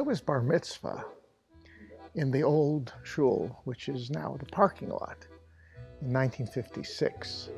was bar mitzvah in the old shul, which is now the parking lot, in 1956.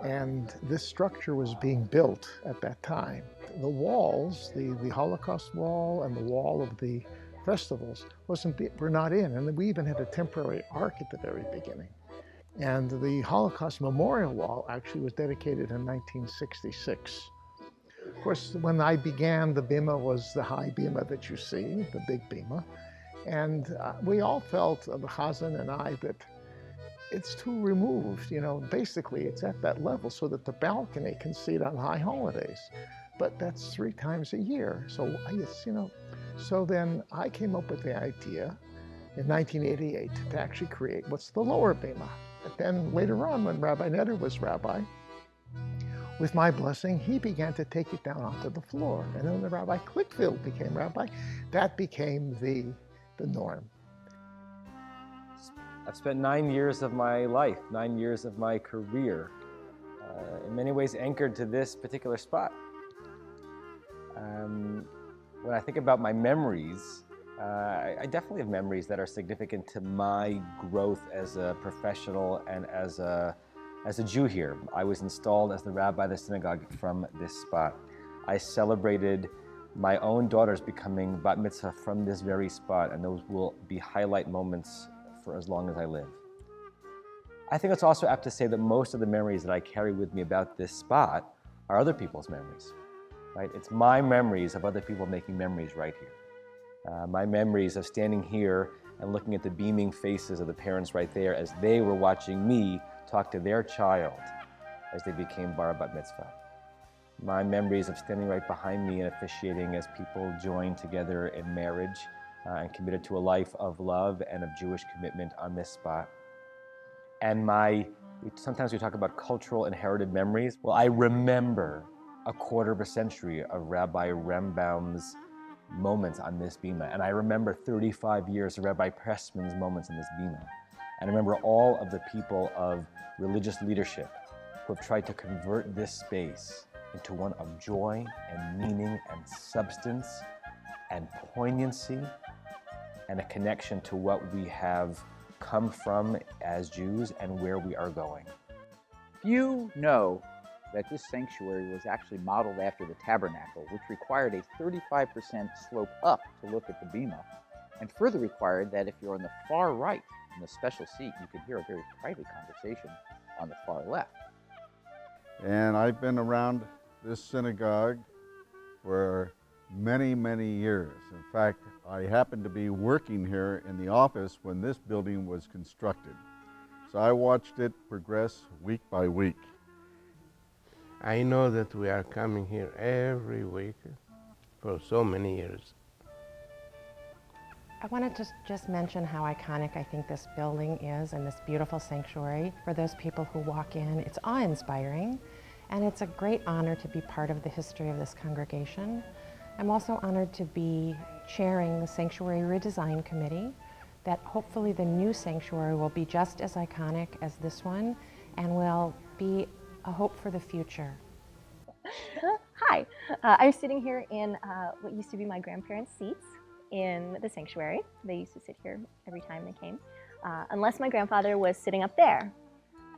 And this structure was being built at that time. The walls, the Holocaust wall and the wall of the festivals were not in. And we even had a temporary ark at the very beginning. And the Holocaust Memorial Wall actually was dedicated in 1966. Of course, when I began, the bima was the high bima that you see, the big bima. And we all felt, the Chazan and I, that it's too removed. Basically it's at that level so that the balcony can see it on high holidays. But that's 3 times a year. So so then I came up with the idea in 1988 to actually create what's the lower bima. But then later on, when Rabbi Netter was rabbi, with my blessing, he began to take it down onto the floor. And then when Rabbi Clickfield became rabbi, that became the norm. I've spent 9 years of my life, 9 years of my career, in many ways anchored to this particular spot. When I think about my memories, I definitely have memories that are significant to my growth as a professional and as a Jew here. I was installed as the rabbi of the synagogue from this spot. I celebrated my own daughters becoming bat mitzvah from this very spot, and those will be highlight moments for as long as I live. I think it's also apt to say that most of the memories that I carry with me about this spot are other people's memories, right? It's my memories of other people making memories right here. My memories of standing here and looking at the beaming faces of the parents right there as they were watching me talk to their child as they became bar bat mitzvah. My memories of standing right behind me and officiating as people joined together in marriage and committed to a life of love and of Jewish commitment on this spot. And sometimes we talk about cultural inherited memories. Well, I remember a quarter of a century of Rabbi Rembaum's moments on this bima. And I remember 35 years of Rabbi Pressman's moments on this bima. And I remember all of the people of religious leadership who have tried to convert this space into one of joy and meaning and substance and poignancy and a connection to what we have come from as Jews and where we are going. Few know that this sanctuary was actually modeled after the tabernacle, which required a 35% slope up to look at the bima, and further required that if you're on the far right in the special seat, you could hear a very private conversation on the far left. And I've been around this synagogue for many, many years. In fact, I happened to be working here in the office when this building was constructed. So I watched it progress week by week. I know that we are coming here every week for so many years. I wanted to just mention how iconic I think this building is and this beautiful sanctuary. For those people who walk in, it's awe-inspiring, and it's a great honor to be part of the history of this congregation. I'm also honored to be chairing the Sanctuary Redesign Committee, that hopefully the new sanctuary will be just as iconic as this one and will be a hope for the future. Hi, I'm sitting here in what used to be my grandparents' seats in the sanctuary. They used to sit here every time they came, unless my grandfather was sitting up there.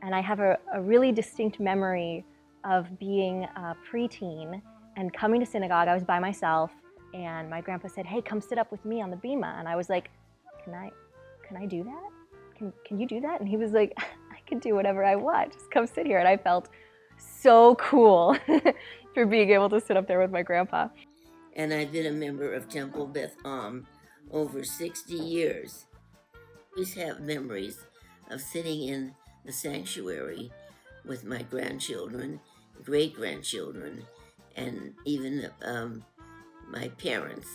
And I have a really distinct memory of being a preteen and coming to synagogue. I was by myself, and my grandpa said, "Hey, come sit up with me on the bima." And I was like, can I do that? Can you do that? And he was like, I can do whatever I want. Just come sit here. And I felt so cool for being able to sit up there with my grandpa. And I've been a member of Temple Beth Am over 60 years. I always have memories of sitting in the sanctuary with my grandchildren, great-grandchildren, and even my parents.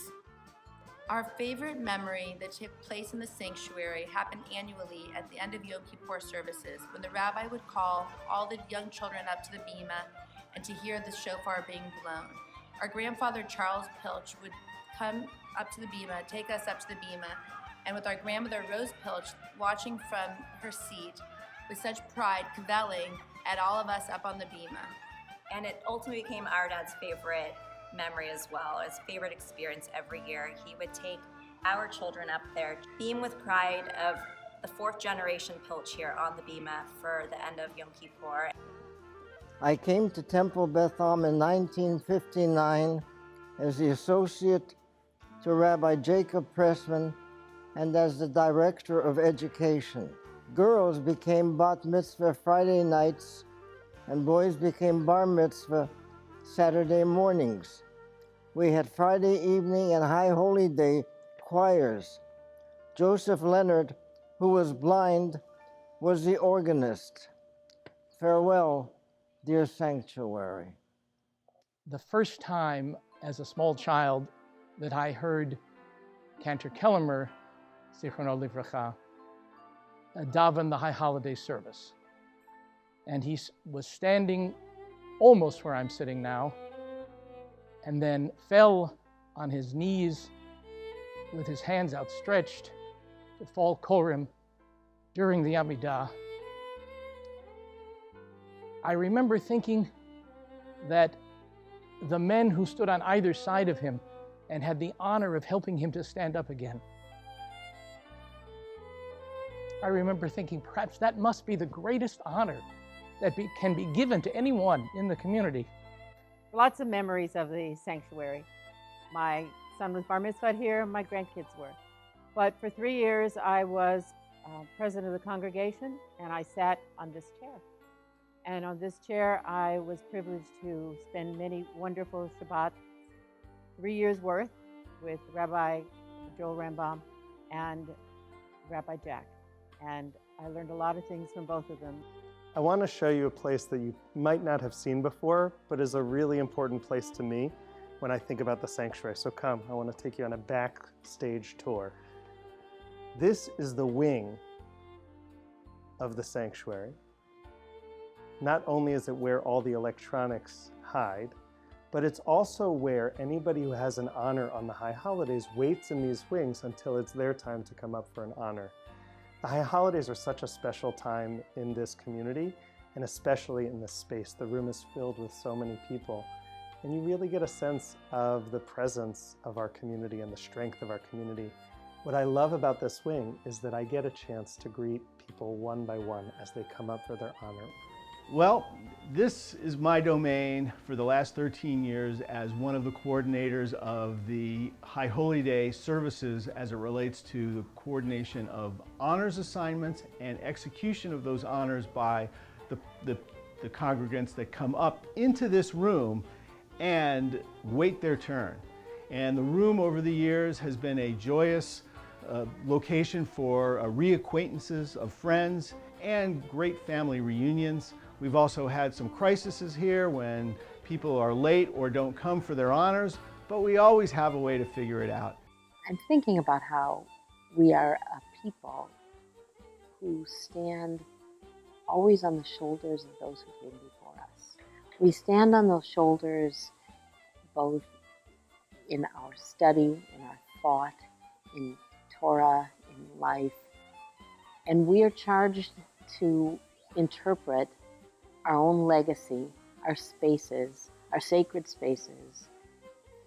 Our favorite memory that took place in the sanctuary happened annually at the end of Yom Kippur services, when the rabbi would call all the young children up to the bima and to hear the shofar being blown. Our grandfather, Charles Pilch, would come up to the bima, take us up to the bima, and with our grandmother, Rose Pilch, watching from her seat with such pride, cavelling at all of us up on the bima. And it ultimately became our dad's favorite memory as well, his favorite experience every year. He would take our children up there, beam with pride of the 4th generation pilch here on the Bima for the end of Yom Kippur. I came to Temple Beth Am in 1959 as the associate to Rabbi Jacob Pressman and as the director of education. Girls became bat mitzvah Friday nights and boys became bar mitzvah Saturday mornings. We had Friday evening and High Holy Day choirs. Joseph Leonard, who was blind, was the organist. Farewell, dear sanctuary. The first time as a small child that I heard Cantor Kellemer, Zichrono Livracha, daven the High Holiday service. And he was standing almost where I'm sitting now, and then fell on his knees with his hands outstretched to fall Korim during the Amidah. I remember thinking that the men who stood on either side of him and had the honor of helping him to stand up again, I remember thinking perhaps that must be the greatest honor that can be given to anyone in the community. Lots of memories of the sanctuary. My son was bar mitzvahed here, my grandkids were. But for 3 years I was president of the congregation, and I sat on this chair. And on this chair I was privileged to spend many wonderful Shabbats, 3 years worth, with Rabbi Joel Rambam and Rabbi Jack. And I learned a lot of things from both of them. I want to show you a place that you might not have seen before, but is a really important place to me when I think about the sanctuary. So come, I want to take you on a backstage tour. This is the wing of the sanctuary. Not only is it where all the electronics hide, but it's also where anybody who has an honor on the high holidays waits in these wings until it's their time to come up for an honor. The high holidays are such a special time in this community, and especially in this space. The room is filled with so many people, and you really get a sense of the presence of our community and the strength of our community. What I love about this wing is that I get a chance to greet people one by one as they come up for their honor. Well, this is my domain for the last 13 years as one of the coordinators of the High Holy Day services as it relates to the coordination of honors assignments and execution of those honors by the congregants that come up into this room and wait their turn. And the room over the years has been a joyous location for reacquaintances of friends and great family reunions. We've also had some crises here when people are late or don't come for their honors, but we always have a way to figure it out. I'm thinking about how we are a people who stand always on the shoulders of those who came before us. We stand on those shoulders both in our study, in our thought, in Torah, in life, and we are charged to interpret our own legacy, our spaces, our sacred spaces,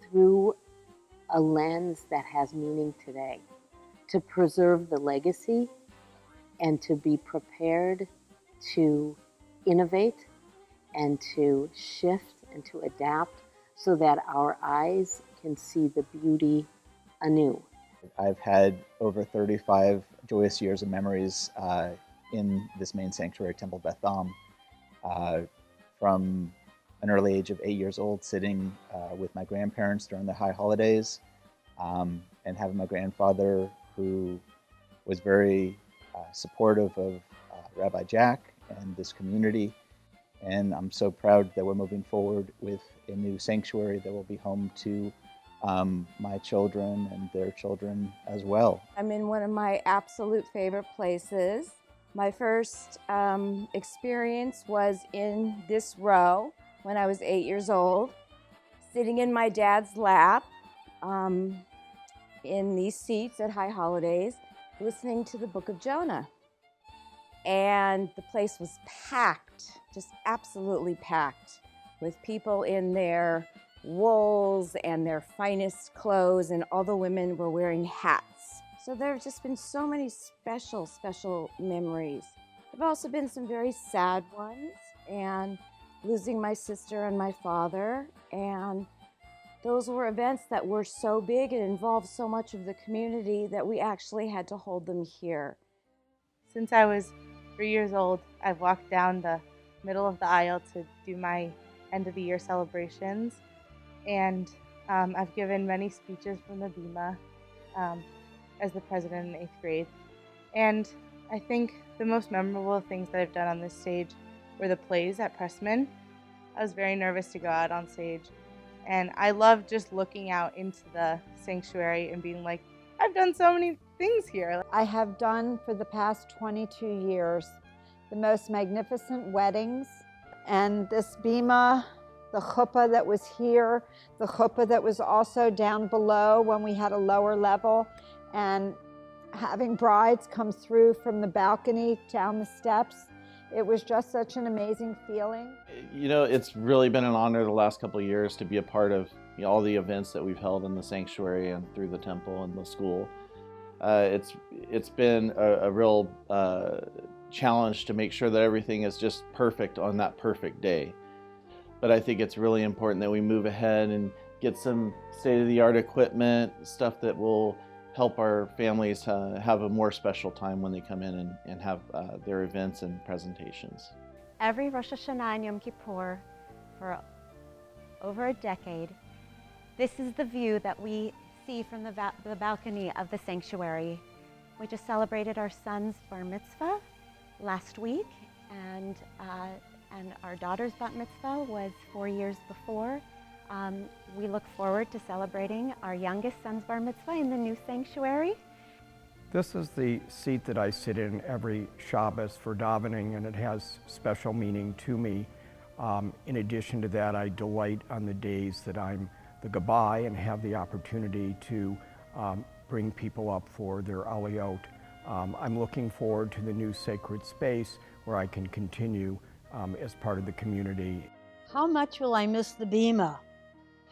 through a lens that has meaning today, to preserve the legacy and to be prepared to innovate and to shift and to adapt so that our eyes can see the beauty anew. I've had over 35 joyous years of memories in this main sanctuary, Temple Beth Am. From an early age of 8 years old, sitting with my grandparents during the high holidays, and having my grandfather who was very supportive of Rabbi Jack and this community. And I'm so proud that we're moving forward with a new sanctuary that will be home to my children and their children as well. I'm in one of my absolute favorite places. My first experience was in this row when I was 8 years old, sitting in my dad's lap in these seats at High Holidays, listening to the Book of Jonah. And the place was packed, just absolutely packed, with people in their wools and their finest clothes, and all the women were wearing hats. So there have just been so many special, special memories. There have also been some very sad ones, and losing my sister and my father, and those were events that were so big and involved so much of the community that we actually had to hold them here. Since I was 3 years old, I've walked down the middle of the aisle to do my end of the year celebrations, and I've given many speeches from the Bima as the president in 8th grade. And I think the most memorable things that I've done on this stage were the plays at Pressman. I was very nervous to go out on stage, and I love just looking out into the sanctuary and being like, I've done so many things here. I have done for the past 22 years the most magnificent weddings, and this bima, the chuppah that was here, the chuppah that was also down below when we had a lower level, and having brides come through from the balcony down the steps. It was just such an amazing feeling. You know, it's really been an honor the last couple of years to be a part of all the events that we've held in the sanctuary and through the temple and the school. It's been a real challenge to make sure that everything is just perfect on that perfect day. But I think it's really important that we move ahead and get some state-of-the-art equipment, stuff that will help our families have a more special time when they come in and have their events and presentations. Every Rosh Hashanah and Yom Kippur for over a decade, this is the view that we see from the balcony of the sanctuary. We just celebrated our son's bar mitzvah last week, and our daughter's bat mitzvah was 4 years before. We look forward to celebrating our youngest son's bar mitzvah in the new sanctuary. This is the seat that I sit in every Shabbos for davening, and it has special meaning to me. In addition to that, I delight on the days that I'm the Gabbai and have the opportunity to bring people up for their aliyot. I'm looking forward to the new sacred space where I can continue as part of the community. How much will I miss the bima?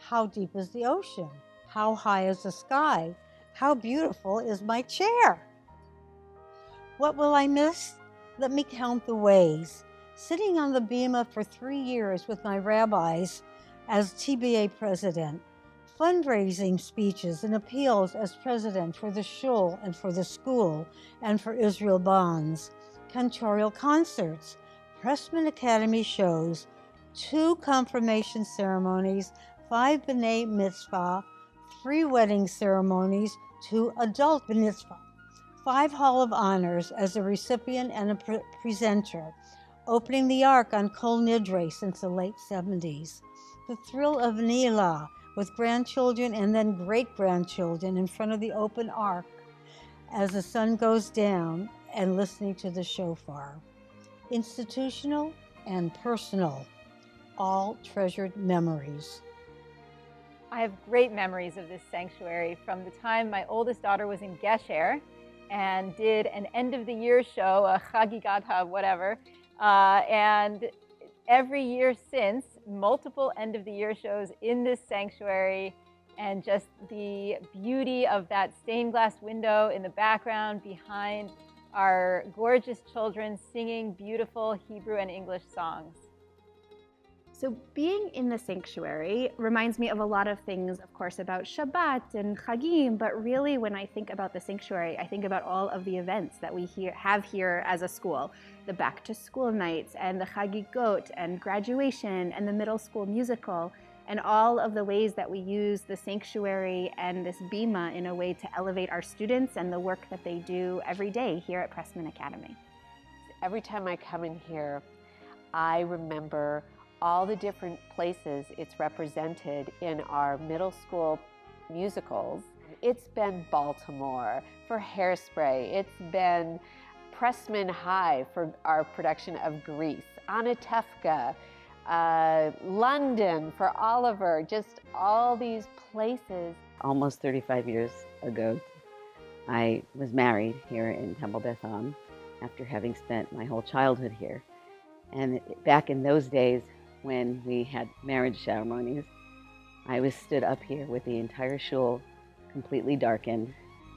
How deep is the ocean? How high is the sky? How beautiful is my chair? What will I miss? Let me count the ways. Sitting on the bima for 3 years with my rabbis as TBA president, fundraising speeches and appeals as president for the shul and for the school and for Israel Bonds, cantorial concerts, Pressman Academy shows, 2 confirmation ceremonies, 5 B'nai Mitzvah, 3 wedding ceremonies, 2 adult mitzvah, 5 Hall of Honors as a recipient and a presenter, opening the Ark on Kol Nidre since the late 70s, the thrill of Nila with grandchildren and then great-grandchildren in front of the open Ark as the sun goes down, and listening to the shofar. Institutional and personal, all treasured memories. I have great memories of this sanctuary from the time my oldest daughter was in Gesher and did an end-of-the-year show, a Chagigat whatever, and every year since, multiple end-of-the-year shows in this sanctuary, and just the beauty of that stained glass window in the background behind our gorgeous children singing beautiful Hebrew and English songs. So being in the sanctuary reminds me of a lot of things, of course, about Shabbat and Chagim, but really when I think about the sanctuary, I think about all of the events that we have here as a school. The back to school nights and the Chagigot and graduation and the middle school musical, and all of the ways that we use the sanctuary and this bima in a way to elevate our students and the work that they do every day here at Pressman Academy. Every time I come in here, I remember all the different places it's represented in our middle school musicals. It's been Baltimore for Hairspray. It's been Pressman High for our production of Grease, Anatevka, London for Oliver, just all these places. Almost 35 years ago, I was married here in Temple Beth Am after having spent my whole childhood here. And back in those days when we had marriage ceremonies, I was stood up here with the entire shul completely darkened,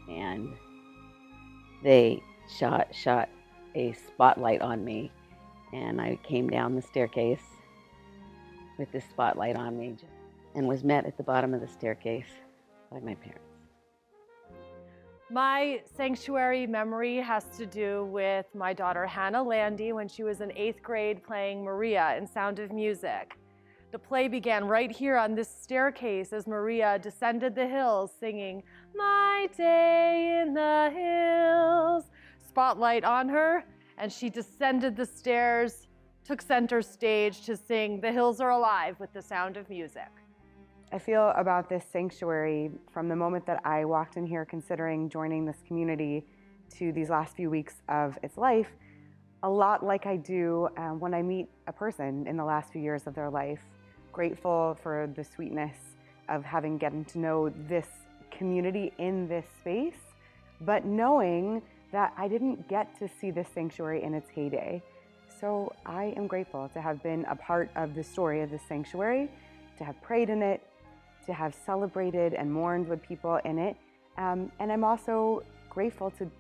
and they shot a spotlight on me, and I came down the staircase with this spotlight on me and was met at the bottom of the staircase by my parents. My sanctuary memory has to do with my daughter Hannah Landy when she was in 8th grade playing Maria in Sound of Music. The play began right here on this staircase as Maria descended the hills singing, "My Day in the Hills." Spotlight on her, and she descended the stairs, took center stage to sing "The Hills Are Alive" with the Sound of Music. I feel about this sanctuary from the moment that I walked in here considering joining this community to these last few weeks of its life, a lot like I do when I meet a person in the last few years of their life. Grateful for the sweetness of having gotten to know this community in this space, but knowing that I didn't get to see this sanctuary in its heyday. So I am grateful to have been a part of the story of this sanctuary, to have prayed in it, to have celebrated and mourned with people in it. And I'm also grateful to,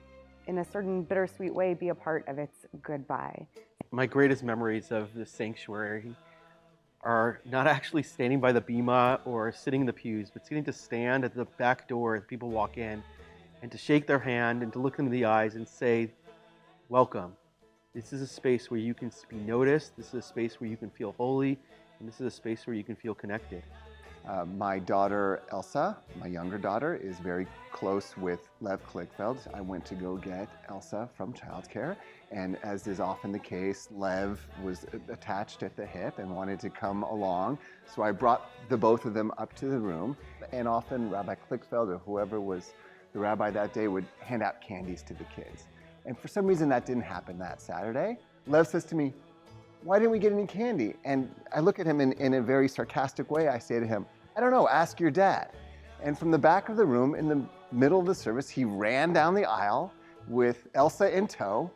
in a certain bittersweet way, be a part of its goodbye. My greatest memories of this sanctuary are not actually standing by the bima or sitting in the pews, but getting to stand at the back door as people walk in and to shake their hand and to look them in the eyes and say, welcome. This is a space where you can be noticed. This is a space where you can feel holy. And this is a space where you can feel connected. My daughter, Elsa, my younger daughter, is very close with Lev Kligfeld. I went to go get Elsa from childcare, and as is often the case, Lev was attached at the hip and wanted to come along. So I brought the both of them up to the room, and often Rabbi Kligfeld or whoever was the rabbi that day would hand out candies to the kids. And for some reason that didn't happen that Saturday. Lev says to me, "Why didn't we get any candy?" And I look at him in a very sarcastic way. I say to him, "I don't know, ask your dad." And from the back of the room, in the middle of the service, he ran down the aisle with Elsa in tow,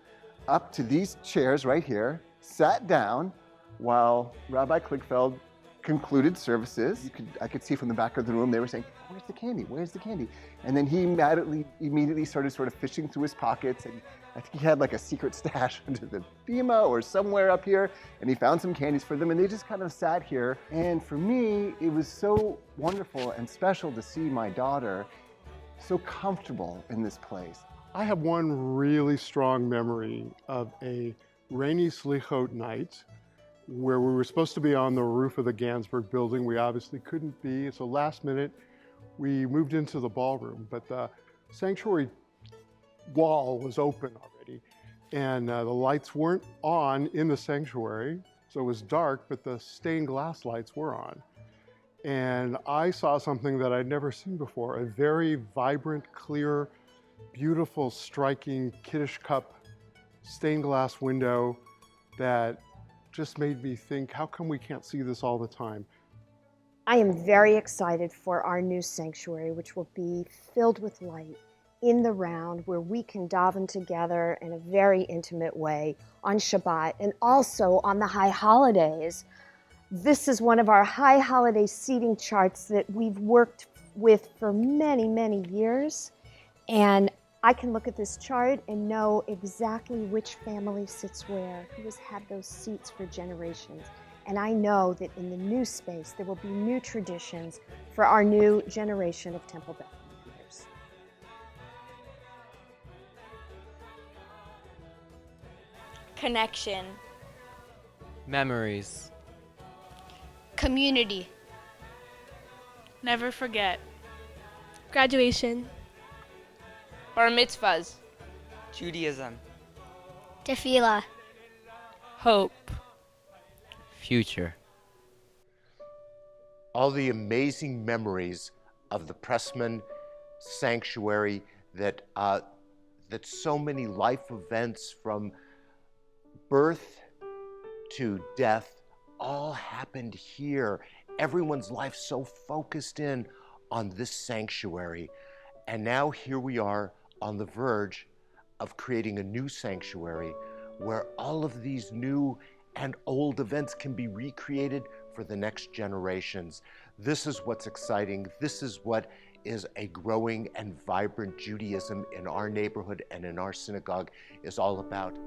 up to these chairs right here, sat down while Rabbi Kligfeld concluded services. I could see from the back of the room, they were saying, "Where's the candy? Where's the candy?" And then he immediately started sort of fishing through his pockets, and I think he had like a secret stash under the bima or somewhere up here, and he found some candies for them, and they just kind of sat here. And for me, it was so wonderful and special to see my daughter so comfortable in this place. I have one really strong memory of a rainy Slichot night where we were supposed to be on the roof of the Gansberg building. We obviously couldn't be, so last minute we moved into the ballroom, but the sanctuary wall was open already, and the lights weren't on in the sanctuary, so it was dark, but the stained glass lights were on. And I saw something that I'd never seen before, a very vibrant, clear, beautiful, striking Kiddush cup stained glass window that just made me think, how come we can't see this all the time? I am very excited for our new sanctuary, which will be filled with light in the round, where we can daven together in a very intimate way on Shabbat and also on the high holidays. This is one of our high holiday seating charts that we've worked with for many, many years. And I can look at this chart and know exactly which family sits where, who has had those seats for generations. And I know that in the new space, there will be new traditions for our new generation of Temple Beth leaders. Connection. Memories. Community. Never forget. Graduation. Bar mitzvahs. Judaism. Tefillah. Hope. Future. All the amazing memories of the Pressman Sanctuary that so many life events from birth to death all happened here. Everyone's life so focused in on this sanctuary. And now here we are on the verge of creating a new sanctuary where all of these new and old events can be recreated for the next generations. This is what's exciting. This is what is a growing and vibrant Judaism in our neighborhood and in our synagogue is all about.